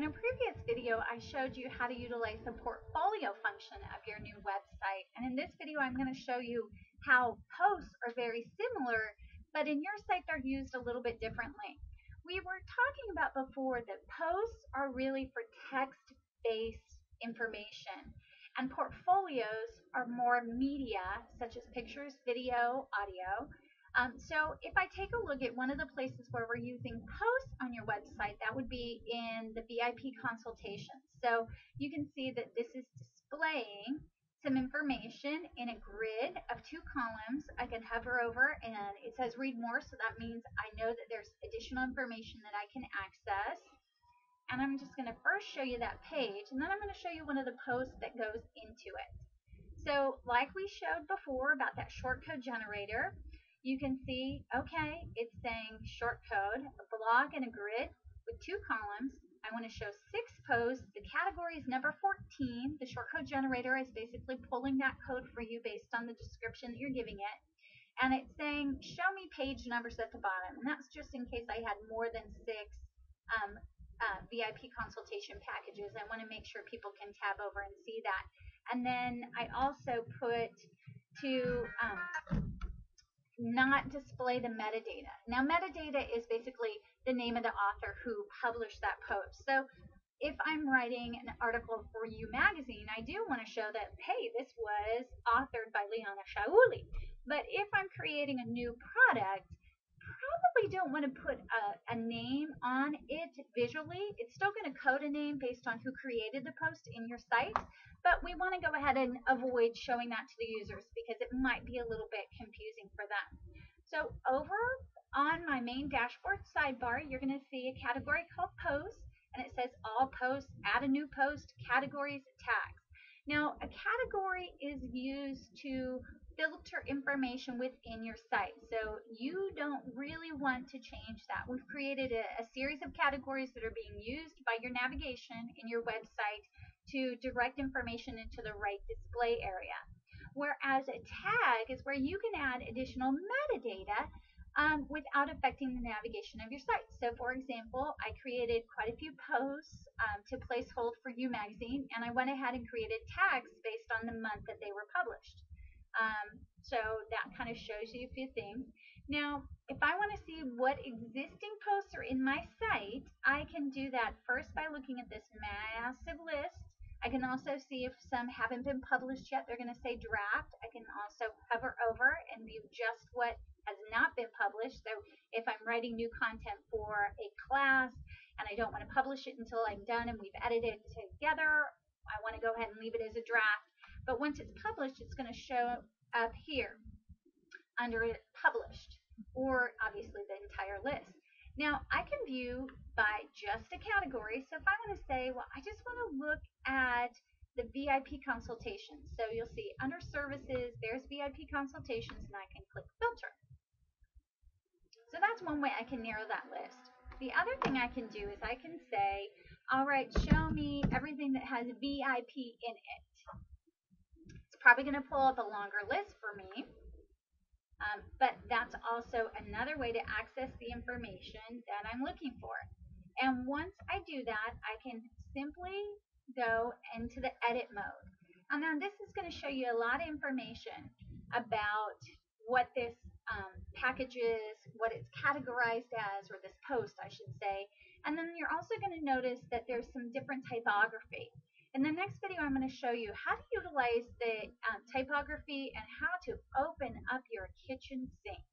in a previous video, I showed you how to utilize the portfolio function of your new website. And in this video, I'm going to show you how posts are very similar, but in your site, they're used a little bit differently. We were talking about before that posts are really for text-based information, and portfolios are more media, such as pictures, video, audio. So if I take a look at one of the places where we're using posts on your website, that would be in the VIP consultations. So you can see that this is displaying some information in a grid of 2 columns. I can hover over and it says read more, so that means I know that there's additional information that I can access. And I'm just going to first show you that page, and then I'm going to show you one of the posts that goes into it. So like we showed before about that short code generator, you can see, okay, it's saying short code, a blog and a grid with 2 columns. I want to show 6 posts. The category is number 14. The short code generator is basically pulling that code for you based on the description that you're giving it. And it's saying, show me page numbers at the bottom. And that's just in case I had more than 6 VIP consultation packages. I want to make sure people can tab over and see that. And then I also put to not display the metadata. Now, metadata is basically the name of the author who published that post. So if I'm writing an article for You Magazine, I do want to show that, hey, this was authored by Liana Shauli. But if I'm creating a new product, probably don't want to put a name on it visually. It's still going to code a name based on who created the post in your site, but we want to go ahead and avoid showing that to the users because it might be a little bit confusing for them. So over on my main dashboard sidebar, you're going to see a category called posts, and it says all posts, add a new post, categories, tags. Now, a category is used to filter information within your site. So you don't really want to change that. We've created a series of categories that are being used by your navigation in your website to direct information into the right display area. Whereas a tag is where you can add additional metadata without affecting the navigation of your site. So for example, I created quite a few posts to place hold for You Magazine, and I went ahead and created tags based on the month that they were published. So that kind of shows you a few things. Now, if I want to see what existing posts are in my site, I can do that first by looking at this massive list. I can also see if some haven't been published yet. They're going to say draft. I can also hover over and view just what has not been published. So if I'm writing new content for a class and I don't want to publish it until I'm done and we've edited together, I want to go ahead and leave it as a draft. But once it's published, it's going to show up here under published, or obviously the entire list. Now, I can view by just a category. So if I want to say, well, I just want to look at the VIP consultations. So you'll see under services, there's VIP consultations, and I can click filter. So that's one way I can narrow that list. The other thing I can do is I can say, all right, show me everything that has VIP in it. It's probably going to pull up a longer list for me, but that's also another way to access the information that I'm looking for. And once I do that, I can simply go into the edit mode. And then this is going to show you a lot of information about what this package is, what it's categorized as, or this post, I should say. And then you're also going to notice that there's some different typography. In the next video, I'm going to show you how to utilize the typography and how to open up your kitchen sink.